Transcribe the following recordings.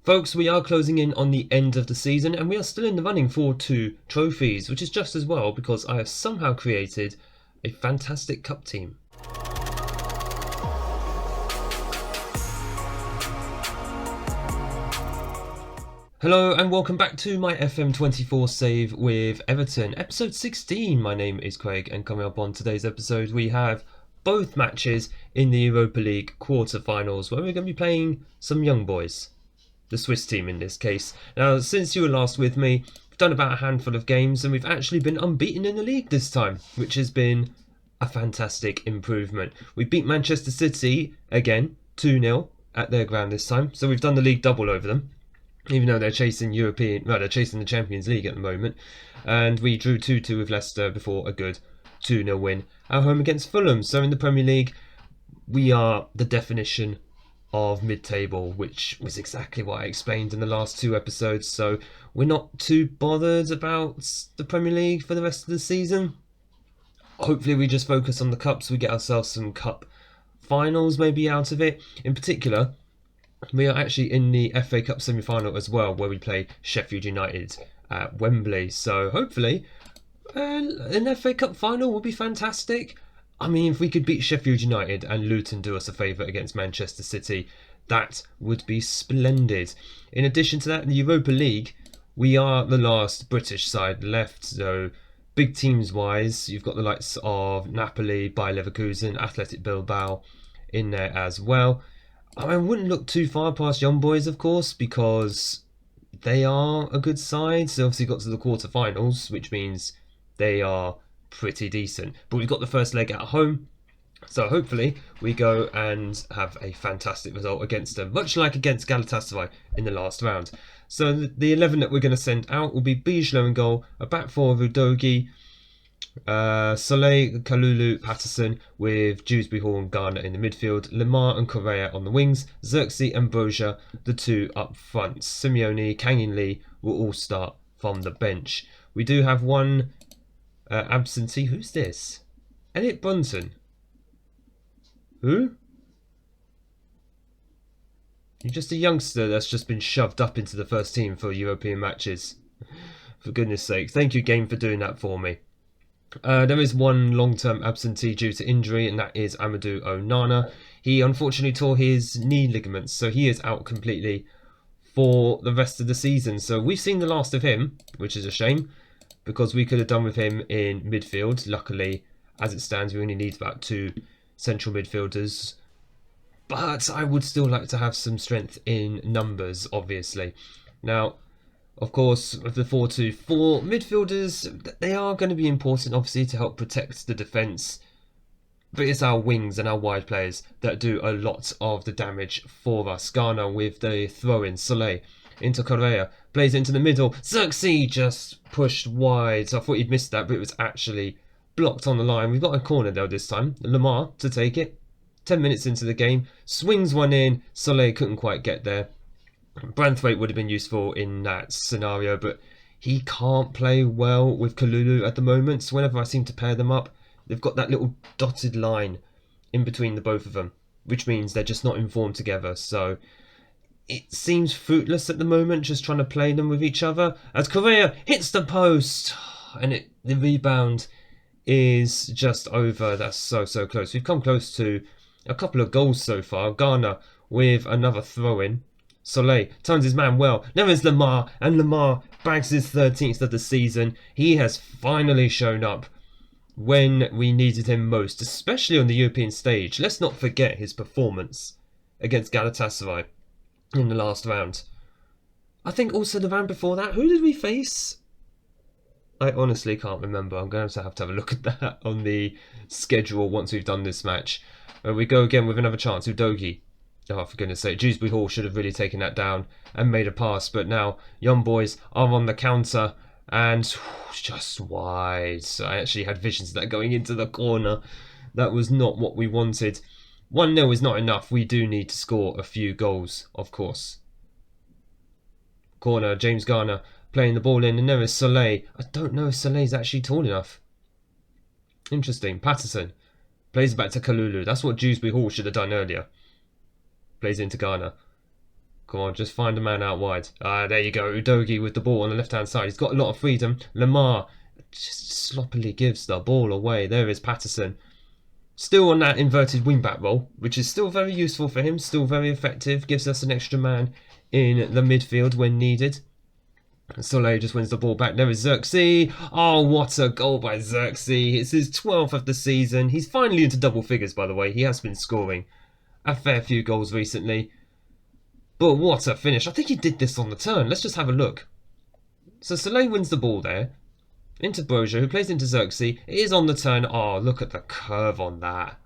Folks, we are closing in on the end of the season and we are still in the running for 2 trophies, which is just as well because I have somehow created a fantastic cup team. Hello and welcome back to my FM24 save with Everton, episode 16. My name is Craig and coming up on today's episode we have both matches in the Europa League Quarter Finals where we're going to be playing some young boys. The Swiss team in this case. Now, since you were last with me, we've done about a handful of games and we've actually been unbeaten in the league this time, which has been a fantastic improvement. We beat Manchester City again, 2-0 at their ground this time, so we've done the league double over them, even though they're chasing they're chasing the Champions League at the moment. And we drew 2-2 with Leicester before a good 2-0 win at home against Fulham. So in the Premier League, we are the definition of mid-table, which was exactly what I explained in the last 2 episodes, so we're not too bothered about the Premier League for the rest of the season. Hopefully we just focus on the cups, we get ourselves some cup finals maybe out of it. In particular, we are actually in the FA Cup semi-final as well, where we play Sheffield United at Wembley, so hopefully an FA Cup final will be fantastic. I mean, if we could beat Sheffield United and Luton do us a favour against Manchester City, that would be splendid. In addition to that, in the Europa League, we are the last British side left. So, big teams-wise, you've got the likes of Napoli, Bayer Leverkusen, Athletic Bilbao in there as well. I wouldn't look too far past Young Boys, of course, because they are a good side. So, obviously got to the quarter-finals, which means they are pretty decent, but we've got the first leg at home, so hopefully we go and have a fantastic result against them, much like against Galatasaray in the last round. So the 11 that we're going to send out will be Bijlow in goal, a back four of Udogi, Soleil, Kalulu, Patterson, with Dewsbury Hall and Garner in the midfield, Lemar and Correa on the wings, Xerxes and Broja the 2 up front. Simeone, Kang In Lee will all start from the bench. We do have one absentee. Who's this? Elliot Bunton. Who? You're just a youngster that's just been shoved up into the first team for European matches. For goodness sake. Thank you, game, for doing that for me. There is one long-term absentee due to injury, and that is Amadou Onana. He unfortunately tore his knee ligaments, so he is out completely for the rest of the season. So we've seen the last of him, which is a shame, because we could have done with him in midfield. Luckily, as it stands, we only need about 2 central midfielders. But I would still like to have some strength in numbers, obviously. Now, of course, with the 4-2-4 midfielders, they are going to be important, obviously, to help protect the defence. But it's our wings and our wide players that do a lot of the damage for us. Garner with the throw-in, Soleil into Correa, plays into the middle. Xerxes just pushed wide. So I thought he'd missed that, but it was actually blocked on the line. We've got a corner though this time. Lemar to take it. 10 minutes into the game. Swings one in. Soleil couldn't quite get there. Branthwaite would have been useful in that scenario, but he can't play well with Kalulu at the moment. So whenever I seem to pair them up, they've got that little dotted line in between the both of them, which means they're just not informed together. So it seems fruitless at the moment, just trying to play them with each other. As Correa hits the post, and the rebound is just over. That's so close. We've come close to a couple of goals so far. Garner with another throw-in. Soleil turns his man well. Now is Lemar, and Lemar bags his 13th of the season. He has finally shown up when we needed him most, especially on the European stage. Let's not forget his performance against Galatasaray in the last round. I think also the round before that. Who did we face? I honestly can't remember. I'm going to have a look at that on the schedule once we've done this match. We go again with another chance. Udogi. Oh, for goodness sake. Dewsbury Hall should have really taken that down and made a pass. But now, Young Boys are on the counter. And just wide. So I actually had visions of that going into the corner. That was not what we wanted. 1-0 is not enough. We do need to score a few goals, of course. Corner, James Garner playing the ball in. And there is Soleil. I don't know if Soleil's actually tall enough. Interesting. Patterson plays back to Kalulu. That's what Dewsbury Hall should have done earlier. Plays into Garner. Come on, just find a man out wide. There you go. Udogie with the ball on the left-hand side. He's got a lot of freedom. Lamar just sloppily gives the ball away. There is Patterson. Still on that inverted wing-back role, which is still very useful for him. Still very effective. Gives us an extra man in the midfield when needed. Soleil just wins the ball back. There is Xerxes. Oh, what a goal by Xerxes. It's his 12th of the season. He's finally into double figures, by the way. He has been scoring a fair few goals recently. But what a finish. I think he did this on the turn. Let's just have a look. So Soleil wins the ball there. Into Broja, who plays into Xerxes. It is on the turn. Oh, look at the curve on that.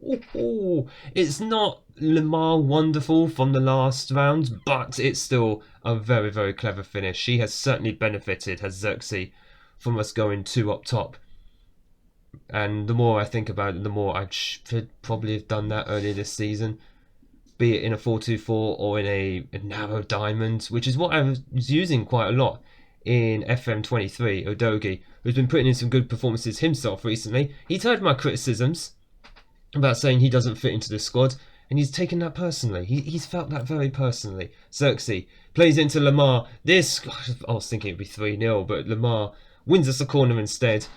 It's not Lamar wonderful from the last round, but it's still a very, very clever finish. She has certainly benefited, has Xerxes, from us going 2 up top. And the more I think about it, the more I should probably have done that earlier this season. Be it in a 4-2-4 or in a narrow diamond, which is what I was using quite a lot in FM23, Udogie, who's been putting in some good performances himself recently. He's heard my criticisms about saying he doesn't fit into the squad, and he's taken that personally. He's felt that very personally. Xerxes plays into Lamar. I was thinking it'd be 3-0, but Lamar wins us a corner instead.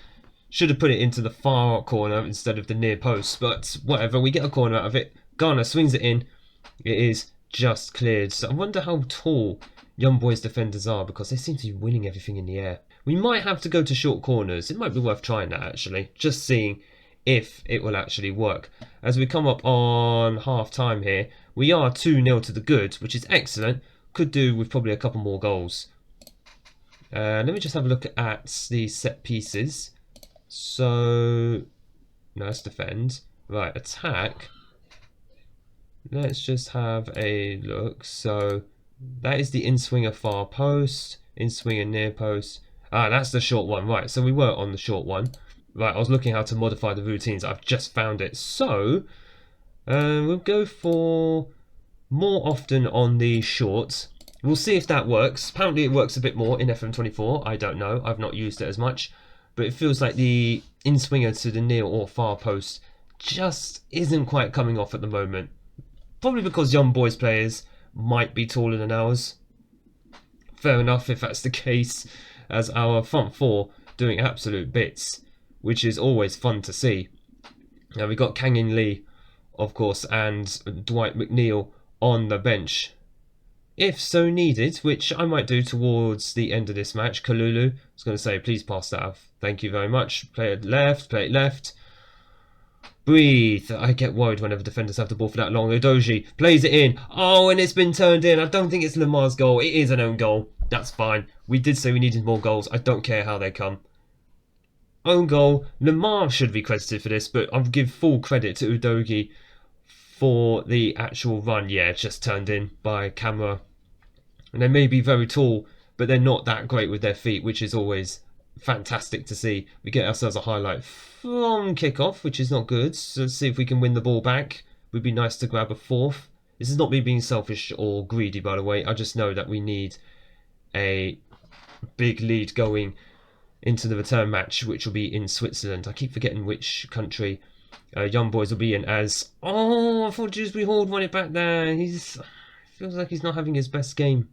Should have put it into the far corner instead of the near post, but whatever, we get a corner out of it. Garner swings it in. It is just cleared. So I wonder how tall Young Boys defenders are, because they seem to be winning everything in the air. We might have to go to short corners. It might be worth trying that, actually. Just seeing if it will actually work. As we come up on half time here, we are 2-0 to the good, which is excellent. Could do with probably a couple more goals. Let me just have a look at the set pieces. So, no, let's defend. Right, attack. Let's just have a look. So, that is the in-swinger far post, in-swinger near post. That's the short one. Right, so we were on the short one. Right, I was looking how to modify the routines. I've just found it. So, we'll go for more often on the shorts. We'll see if that works. Apparently it works a bit more in FM24. I don't know. I've not used it as much. But it feels like the in-swinger to the near or far post just isn't quite coming off at the moment. Probably because Young Boys players might be taller than ours. Fair enough if that's the case, as our front four doing absolute bits, which is always fun to see. Now we've got Kang-in Lee, of course, and Dwight McNeil on the bench, if so needed, which I might do towards the end of this match. Kalulu, I was going to say, please pass that off. Thank you very much. Play it left, play it left. Breathe. I get worried whenever defenders have the ball for that long. Udogie plays it in. Oh, and it's been turned in. I don't think it's Lamar's goal. It is an own goal. That's fine. We did say we needed more goals. I don't care how they come. Own goal. Lamar should be credited for this, but I'll give full credit to Udogie for the actual run. Yeah, it's just turned in by camera. And they may be very tall, but they're not that great with their feet, which is always fantastic to see. We get ourselves a highlight from kickoff, which is not good. So let's see if we can win the ball back. Would be nice to grab a fourth. This is not me being selfish or greedy, by the way. I just know that we need a big lead going into the return match, which will be in Switzerland. I keep forgetting which country Young Boys will be in as... Oh, I thought Dewsbury Hall won it back there. Feels like he's not having his best game.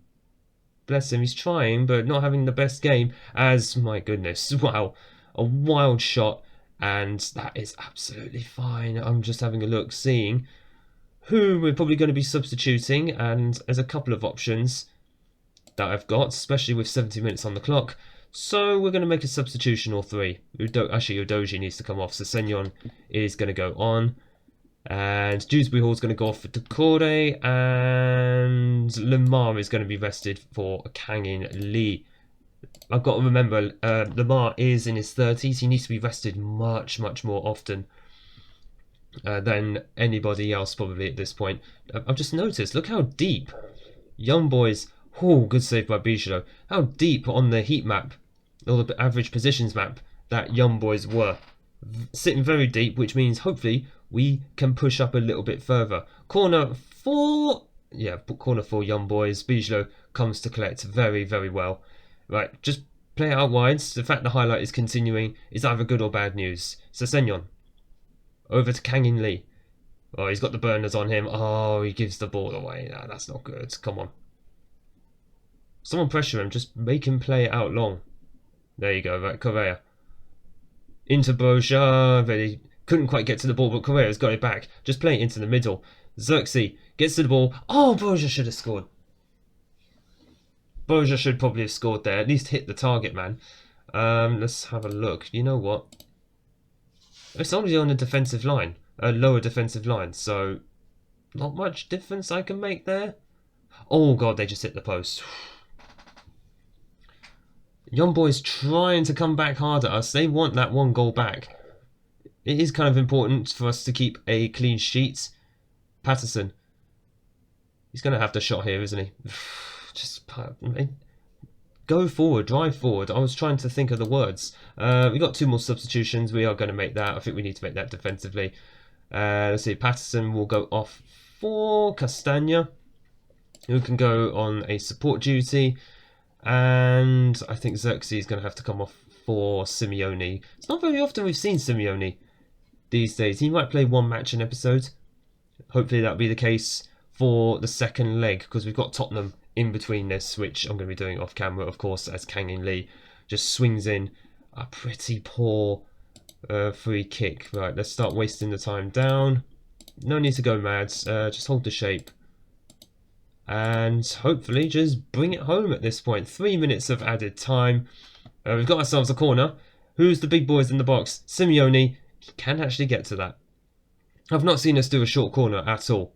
Bless him, he's trying, but not having the best game. As, my goodness, wow, a wild shot, and that is absolutely fine. I'm just having a look, seeing who we're probably going to be substituting, and there's a couple of options that I've got, especially with 70 minutes on the clock. So we're going to make a substitution or three. Actually, Udogie needs to come off, so Senyon is going to go on. And Dewsbury Hall's going to go off for Decore, and Lamar is going to be rested for Kang-in Lee. I've got to remember, Lamar is in his 30s. He needs to be rested much, much more often than anybody else probably at this point. I've just noticed, look how deep Young Boys... Oh, good save by Bijou. How deep on the heat map, or the average positions map, that Young Boys were. Sitting very deep, which means hopefully we can push up a little bit further. Corner for Young Boys. Bijou comes to collect very, very well. Right, just play it out wide. The fact the highlight is continuing is either good or bad news. So Senyon over to Kang-in Lee. Oh, he's got the burners on him. Oh, he gives the ball away. Nah, that's not good. Come on. Someone pressure him. Just make him play it out long. There you go. Right, Correa. Into Boja. They couldn't quite get to the ball, but Correa's got it back. Just play it into the middle. Xerxes gets to the ball. Oh, Boja should have scored. Boja should probably have scored there. At least hit the target, man. Let's have a look. You know what? It's only on a defensive line. A lower defensive line. So, not much difference I can make there. Oh, God, they just hit the post. Young Boys trying to come back hard at us. They want that one goal back. It is kind of important for us to keep a clean sheet. Patterson. He's going to have the shot here, isn't he? Just go forward, drive forward. I was trying to think of the words. We got 2 more substitutions. We are going to make that. I think we need to make that defensively. Let's see. Patterson will go off for Castagna, who can go on a support duty. And I think Xerxes is going to have to come off for Simeone. It's not very often we've seen Simeone these days. He might play 1 match an episode. Hopefully that'll be the case for the second leg, because we've got Tottenham in between this, which I'm going to be doing off camera, of course, as Kang-in Lee just swings in a pretty poor free kick. Right, let's start wasting the time down. No need to go mad. Just hold the shape. And hopefully just bring it home at this point. 3 minutes of added time. We've got ourselves a corner. Who's the big boys in the box? Simeone. He can actually get to that. I've not seen us do a short corner at all.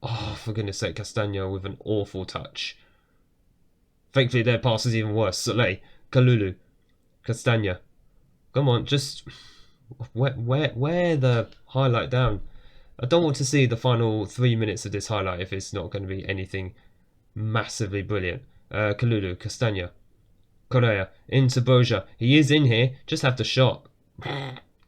Oh, for goodness sake, Castagna with an awful touch. Thankfully, their pass is even worse. Soleil, Kalulu, Castagna. Come on, just wear the highlight down. I don't want to see the final 3 minutes of this highlight if it's not going to be anything massively brilliant. Kalulu, Castagna, Correa, into Boja. He is in here, just have the shot.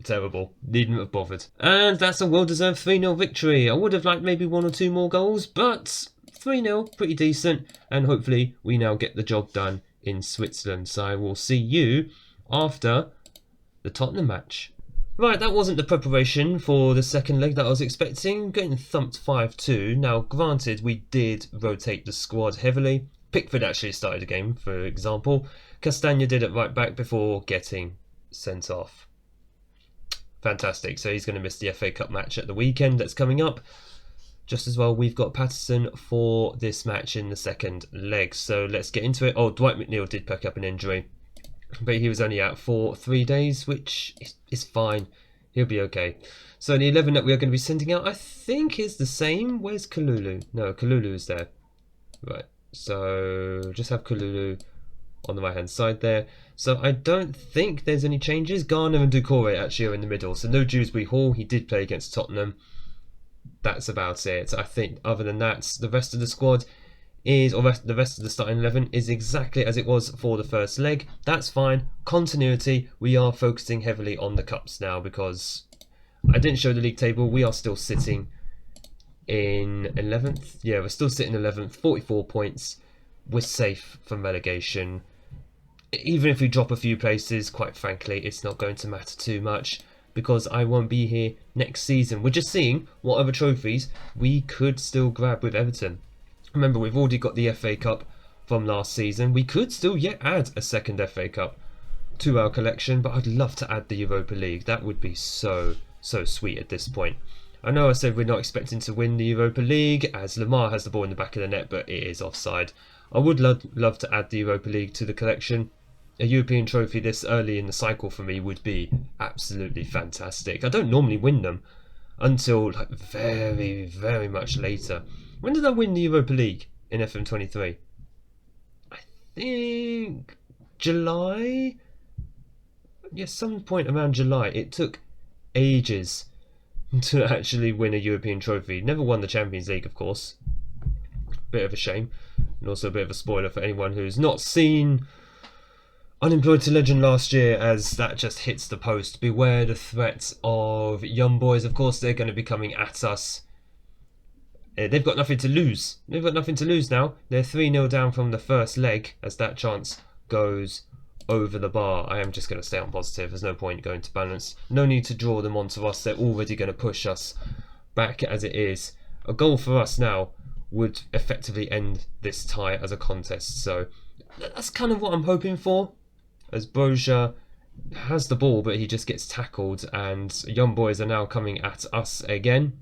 Terrible. Needn't have bothered. And that's a well-deserved 3-0 victory. I would have liked maybe 1 or 2 more goals, but 3-0, pretty decent. And hopefully we now get the job done in Switzerland. So I will see you after the Tottenham match. Right, that wasn't the preparation for the second leg that I was expecting. Getting thumped 5-2. Now, granted, we did rotate the squad heavily. Pickford actually started the game, for example. Castagna did it right back before getting sent off. Fantastic. So he's going to miss the FA Cup match at the weekend that's coming up. Just as well, we've got Patterson for this match in the second leg. So let's get into it. Oh, Dwight McNeil did pick up an injury, but he was only out for 3 days, which is fine. He'll be okay. So the 11 that we are going to be sending out, I think, is the same. Where's Kalulu? No, Kalulu is there. Right. So just have Kalulu on the right hand side there. So I don't think there's any changes. Garner and Doucouré actually are in the middle. So no Dewsbury Hall. He did play against Tottenham. That's about it. I think other than that, the rest of the squad is, or the rest of the starting 11 is exactly as it was for the first leg. That's fine. Continuity. We are focusing heavily on the cups now because I didn't show the league table. We are still sitting in 11th. Yeah, we're still sitting 11th. 44 points. We're safe from relegation. Even if we drop a few places, quite frankly, it's not going to matter too much because I won't be here next season. We're just seeing what other trophies we could still grab with Everton. Remember, we've already got the FA Cup from last season. We could still yet add a second FA Cup to our collection, but I'd love to add the Europa League. That would be so sweet at this point. I know I said we're not expecting to win the Europa League as Lamar has the ball in the back of the net, but it is offside. I would love to add the Europa League to the collection. A European trophy this early in the cycle for me would be absolutely fantastic. I don't normally win them until like very much later. When did I win the Europa League in FM23? I think July? Yeah, some point around July. It took ages to actually win a European trophy. Never won the Champions League, of course. Bit of a shame. And also a bit of a spoiler for anyone who's not seen Unemployed to Legend last year, as that just hits the post. Beware the threat of Young Boys. Of course, they're going to be coming at us. They've got nothing to lose. They've got nothing to lose now. They're 3-0 down from the first leg as that chance goes over the bar. I am just going to stay on positive. There's no point going to balance. No need to draw them onto us. They're already going to push us back as it is. A goal for us now would effectively end this tie as a contest. So that's kind of what I'm hoping for. As Broja has the ball, but he just gets tackled, and Young Boys are now coming at us again.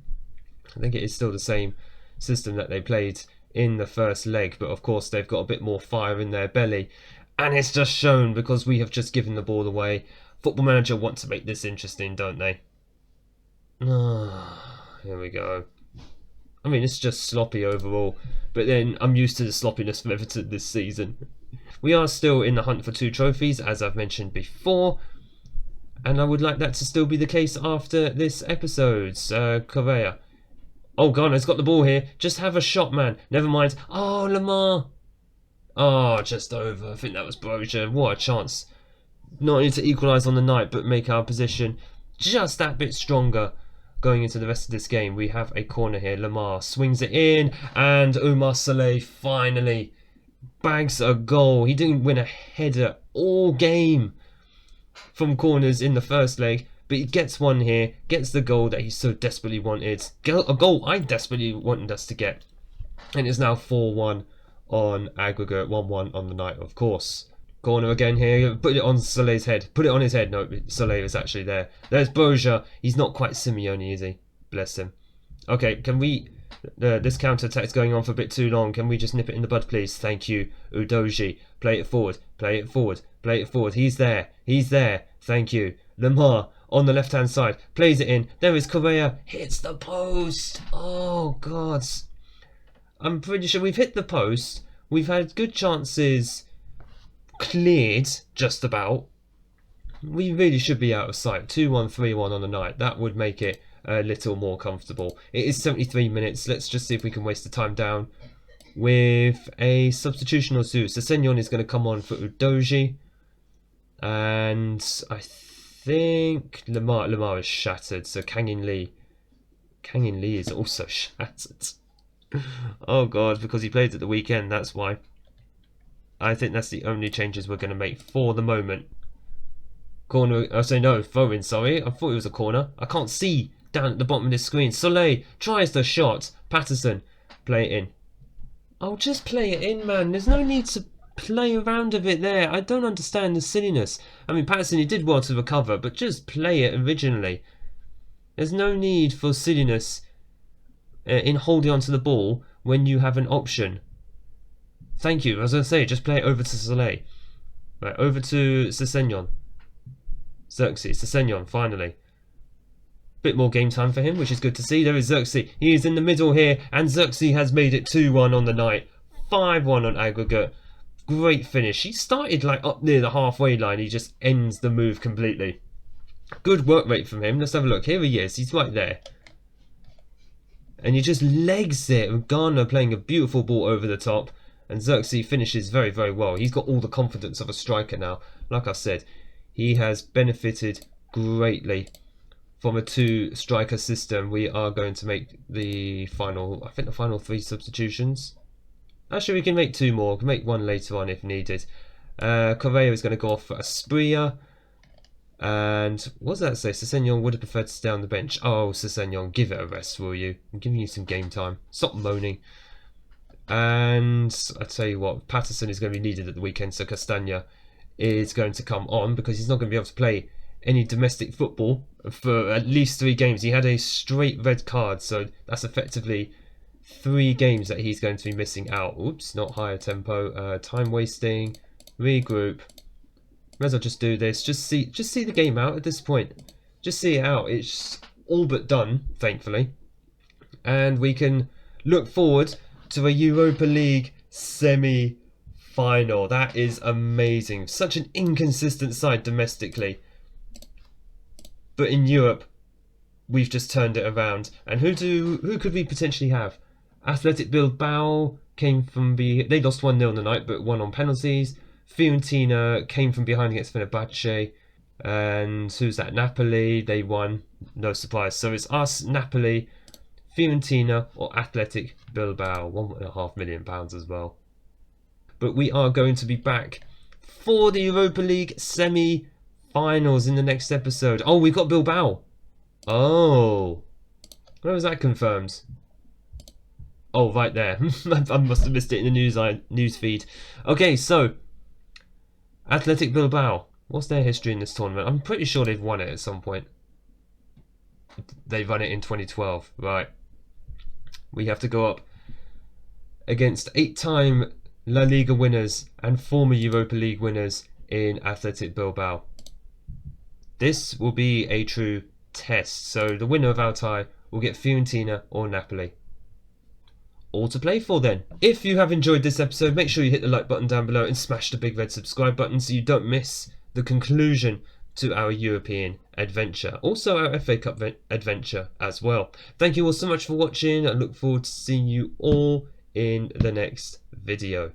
I think it is still the same system that they played in the first leg, but of course they've got a bit more fire in their belly, and it's just shown because we have just given the ball away. Football Manager want to make this interesting, don't they? Here we go. I mean, it's just sloppy overall, but then I'm used to the sloppiness of Everton this season. We are still in the hunt for 2 trophies, as I've mentioned before, and I would like that to still be the case after this episode. Correa. Oh, Ghana's got the ball here. Just have a shot, man. Never mind. Oh, Lamar. Oh, just over. I think that was Broja. What a chance. Not only to equalise on the night, but make our position just that bit stronger going into the rest of this game. We have a corner here. Lamar swings it in, and Umar Saleh finally bags a goal. He didn't win a header all game from corners in the first leg, but he gets one here, gets the goal that he so desperately wanted. A goal I desperately wanted us to get. And it's now 4-1 on aggregate, 1-1 on the night, of course. Corner again here, put it on Saleh's head. Put it on his head. No, Saleh is actually there. There's Broja. He's not quite Simeone, is he? Bless him. Okay, can we... this counter-attack's going on for a bit too long. Can we just nip it in the bud, please? Thank you. Udoji. Play it forward. Play it forward. Play it forward. He's there. He's there. Thank you. Lamar on the left-hand side. Plays it in. There is Correa. Hits the post. Oh, God. I'm pretty sure we've hit the post. We've had good chances cleared, just about. We really should be out of sight. 2-1, 3-1 on the night. That would make it a little more comfortable. It is 73 minutes. Let's just see if we can waste the time down with a substitution or two. So Senyon is going to come on for Udoji. And I think Lamar is shattered. So Kangin Lee is also shattered. Oh God, because he played at the weekend, that's why. I think that's the only changes we're going to make for the moment. Corner, throw in, sorry. I thought it was a corner. I can't see down at the bottom of this screen. Soleil tries the shot. Patterson, play it in. Oh, just play it in, man. There's no need to play around with it there. I don't understand the silliness. I mean, Patterson, he did well to recover, but just play it originally. There's no need for silliness in holding onto the ball when you have an option. Thank you. As I say, just play it over to Soleil. Right, over to Sessegnon. Xerxes, Sessegnon, finally. Bit more game time for him, which is good to see. There is Xerxes. He is in the middle here, and Xerxes has made it 2-1 on the night. 5-1 on aggregate. Great finish. He started like up near the halfway line. He just ends the move completely. Good work rate from him. Let's have a look. Here he is. He's right there. And he just legs it. Garner playing a beautiful ball over the top. And Xerxes finishes very, very well. He's got all the confidence of a striker now. Like I said, he has benefited greatly from a 2-striker system. We are going to make the final, I think the final 3 substitutions. Actually, we can make 2 more. We can make 1 later on if needed. Correa is going to go off for Asprilla. And what does that say? Sessegnon would have preferred to stay on the bench. Oh, Sessegnon, give it a rest, will you? I'm giving you some game time. Stop moaning. And I tell you what, Patterson is going to be needed at the weekend, so Castagna is going to come on because he's not going to be able to play any domestic football for at least 3 games. He had a straight red card, so that's effectively 3 games that he's going to be missing out. Oops, not higher tempo. Time wasting. Regroup. May as well just do this. Just see the game out at this point. Just see it out. It's all but done, thankfully, and we can look forward to a Europa League semi-final. That is amazing. Such an inconsistent side domestically, but in Europe, we've just turned it around. And who could we potentially have? Athletic Bilbao came from they lost 1-0 on the night, but won on penalties. Fiorentina came from behind against Fenerbahce, and who's that? Napoli. They won. No surprise. So it's us, Napoli, Fiorentina, or Athletic Bilbao. £1.5 million as well. But we are going to be back for the Europa League semi-finals in the next episode. Oh, we've got Bilbao. Oh, Where was that confirmed? Oh, right there. I must have missed it in the news feed. Okay, so Athletic Bilbao. What's their history in this tournament? I'm pretty sure they've won it at some point. They won it in 2012. Right. We have to go up against 8-time La Liga winners and former Europa League winners in Athletic Bilbao. This will be a true test. So the winner of our tie will get Fiorentina or Napoli. All to play for then. If you have enjoyed this episode, make sure you hit the like button down below and smash the big red subscribe button so you don't miss the conclusion to our European adventure. Also our FA Cup adventure as well. Thank you all so much for watching. I look forward to seeing you all in the next video.